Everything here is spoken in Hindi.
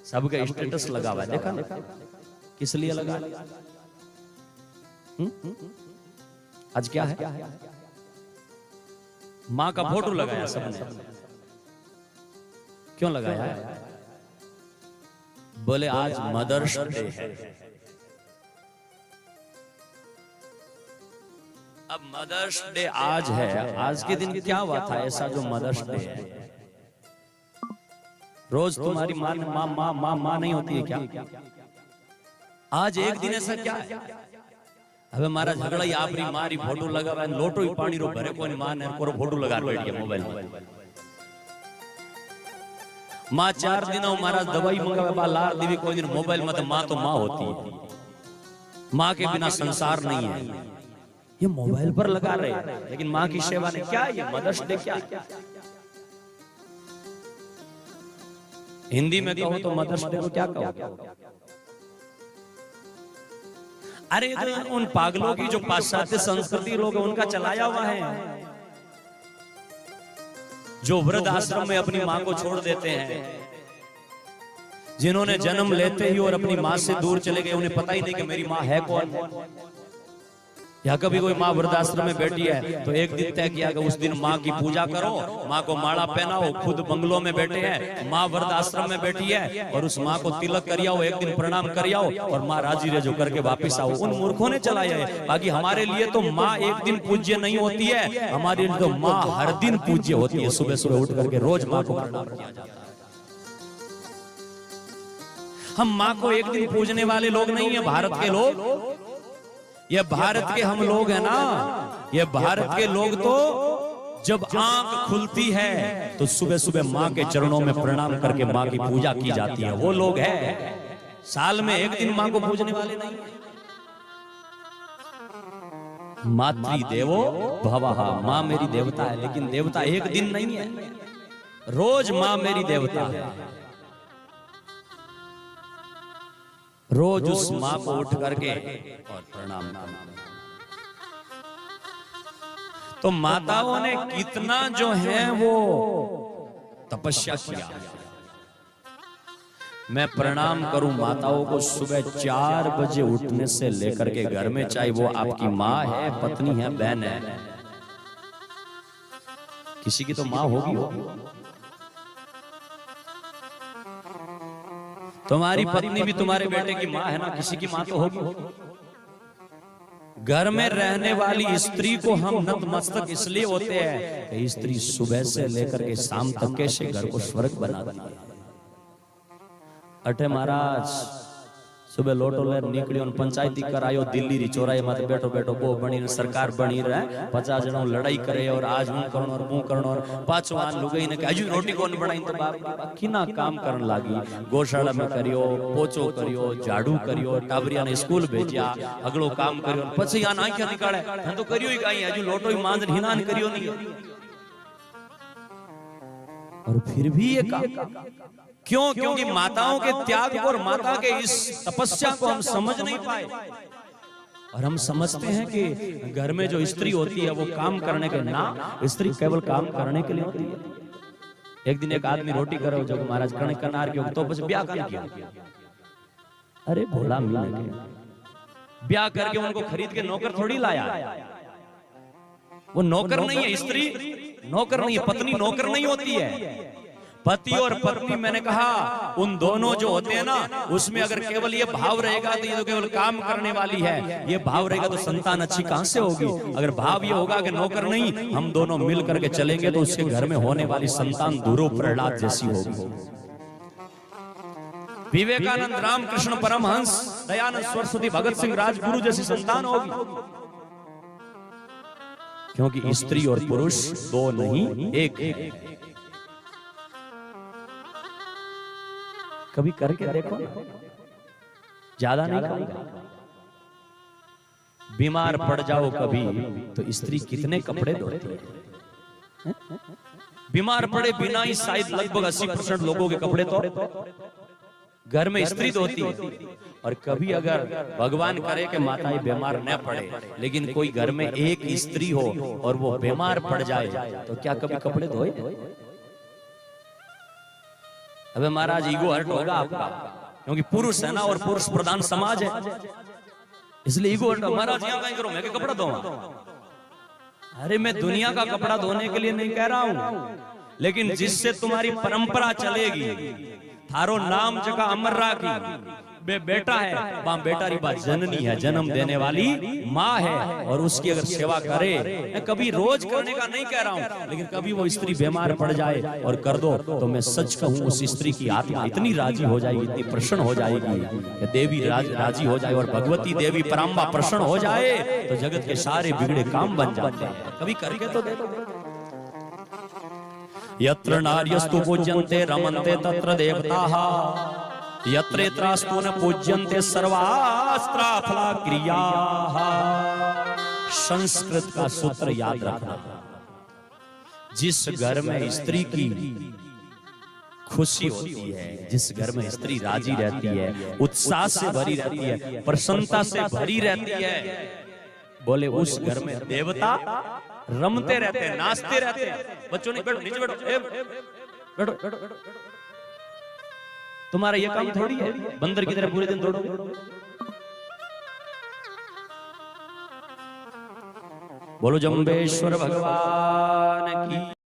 सबका स्टेटस लगा हुआ है, देखा ना किस लिए लगा? आज क्या है? माँ का फोटो लगाया सबने। क्यों लगाया? बोले आज मदर्स डे है। अब मदर्स डे आज है, आज के दिन क्या हुआ था ऐसा जो मदर्स डे है? रोज तुम्हारी माँ माँ माँ माँ माँ नहीं होती है क्या? आज एक दिन ऐसा क्या है? હવે મારા ઝઘડા આપરી મારી ફોટો લગાવે ને લોટો પાણી રો ભરે કોની માં ને કોરો ફોટો લગાડ બેઠી મોબાઈલ માં। माँ 4 दिनों मारा दवाई मंगावे बा लार देवी कोई दिन मोबाइल में तो माँ होती है। माँ के बिना संसार नहीं है। ये मोबाइल पर लगा रहे हैं, लेकिन माँ की सेवा ने क्या? ये मदर्स डे क्या? हिंदी में कहो तो मदर्स डे को क्या कहो? अरे तो उन पागलों की जो पाश्चात्य संस्कृति लोग उनका चलाया हुआ है, जो वृद्ध आश्रम में अपनी माँ को छोड़ देते हैं, जिन्होंने जन्म लेते ही और अपनी माँ से दूर चले गए, उन्हें पता ही नहीं कि मेरी माँ है कौन। या कभी कोई माँ वृद्धाश्रम में बैठी है तो एक दिन तय किया कि उस दिन माँ की पूजा करो, माँ को माला पहनाओ। खुद बंगलों में बैठे हैं, माँ वृद्धाश्रम में बैठी है और उस माँ को तिलक करियाओ, एक दिन प्रणाम करियाओ और माँ राजी रजो करके वापिस आओ। उन मूर्खों ने चलाया है। बाकी हमारे लिए तो माँ एक दिन पूज्य नहीं होती है, हमारे लिए तो माँ हर दिन पूज्य होती है। सुबह सुबह उठ करके रोज माँ को प्रणाम किया जाता है। हम माँ को एक दिन पूजने वाले लोग नहीं है भारत के लोग। ये भारत के हम लोग हैं ना, ये भारत के लोग तो जब आंख खुलती है तो सुबह सुबह माँ के चरणों में प्रणाम करके माँ की पूजा की जाती है। वो लोग हैं, साल में एक दिन माँ को पूजने वाले नहीं। मातृ देवो भवः, माँ मेरी देवता है, लेकिन देवता एक दिन नहीं है, रोज माँ मेरी देवता है। रोज उस माँ को उठ करके और प्रणाम करना। तो माताओं ने कितना जो है वो तपस्या किया। मैं प्रणाम करूं माताओं को सुबह 4 बजे उठने से लेकर के घर में, चाहे वो आपकी माँ है, पत्नी है, बहन है, किसी की तो माँ होगी। तुम्हारी पत्नी भी तुम्हारे बेटे की माँ है ना, किसी की माँ तो होगी। घर में रहने वाली स्त्री को हम नतमस्तक इसलिए होते हैं कि स्त्री सुबह से लेकर के शाम तक कैसे घर को स्वर्ग बना दी है। अठे महाराज सुबह लोटो ले निकलियो, पंचायती करायो, दिल्ली री चौराहे माथे बैठो बैठो वो बनी सरकार बनी रहे, 50 जणों लड़ाई करे और आज हूं करणो और वो करणो और पाछो आन लुगाई ने हजू रोटी कोन बनाई तो बाप किना काम करन लागी। गौशाला में करियो, पोचो करियो, झाड़ू करियो, टाबरिया ने स्कूल भेजिया, अगलो काम करियो, પછી આ નાખ્યા નીકાળે હું તો કર્યો ही काई, हजू लोटो ही मांज हिनान करियो नहीं। और फिर भी ये काम क्यों? क्योंकि माताओं के त्याग और माता के इस तपस्या को हम समझ नहीं पाए। और हम समझते हैं कि घर में जो स्त्री होती है वो काम करने के ना, स्त्री केवल काम करने के लिए होती है। एक दिन एक आदमी रोटी करो जो महाराज कणिक करनार क्यों तो बस ब्याह कर किया। अरे भोला मिल के ब्याह करके उनको खरीद के नौकर थोड़ी लाया। वो नौकर नहीं है, स्त्री नौकर नहीं है, पत्नी नौकर नहीं होती है। पति और पत्नी मैंने कहा उन दोनों जो होते हैं ना, उसमें अगर केवल ये भाव रहेगा तो ये तो केवल काम करने वाली है, ये भाव रहेगा तो संतान अच्छी कहां से होगी। अगर भाव ये होगा कि नौकर नहीं, हम दोनों मिल करके चलेंगे तो उसके घर में होने वाली संतान दूरो प्रहलाद जैसी होगी। विवेकानंद, रामकृष्ण परमहंस, दयानंद सरस्वती, भगत सिंह राजगुरु जैसी संतान होगी। क्योंकि स्त्री और पुरुष दो नहीं एक। कभी करके देखो, ज्यादा नहीं करूंगा। बीमार पड़ जाओ कभी तो स्त्री कितने कपड़े धोती है। बीमार पड़े बिना ही शायद लगभग 80% लोगों के कपड़े तो घर में स्त्री धोती है। और कभी अगर भगवान करे कि माताएं बीमार न पड़े, लेकिन कोई घर में एक स्त्री हो और वो बीमार पड़ जाए तो क्या कभी कपड़े धोए? अबे महाराज ईगो हर्ट होगा आपका, क्योंकि पुरुष है ना और पुरुष प्रधान समाज है, इसलिए ईगो हर्ट। महाराज यहाँ कहीं करो, मैं क्या कपड़ा धोऊं? अरे मैं दुनिया का कपड़ा धोने के लिए नहीं कह रहा हूं, लेकिन जिससे तुम्हारी परंपरा चलेगी, थारो नाम जगह अमर राखी। बेटा है, वहां बेटा री बात जननी है, जन्म देने वाली माँ है, और उसकी अगर सेवा करे, मैं कभी रोज करने का नहीं कह रहा हूं, लेकिन कभी वो स्त्री बीमार पड़ जाए और कर दो, तो मैं सच कहूं उस स्त्री की आत्मा इतनी राजी हो जाएगी, इतनी प्रसन्न हो जाएगी कि देवी राजी हो जाए, और भगवती देवी पराम्बा प्रसन्न हो जाए, तो जगत के सारे बिगड़े काम बन जाते हैं। कभी करके तो देखो। यत्र नार्यस्तु पूज्यन्ते रमन्ते तत्र देवताः, यत्रेत्रास्तु न पूज्यन्ते सर्वास्त्रा फला क्रियाः। संस्कृत का सूत्र याद रखना, जिस घर में स्त्री की खुशी होती है, जिस घर में स्त्री राजी रहती है, उत्साह से भरी रहती है, प्रसन्नता से भरी रहती है, बोले उस घर में देवता रमते रहते हैं, नाचते रहते हैं। बच्चों ने बैठो, नीचे बैठो, बैठो। तुम्हारा ये काम थोड़ी है बंदर की तरह पूरे दिन दौड़ो। बोलो जम्बेश्वर भगवान की।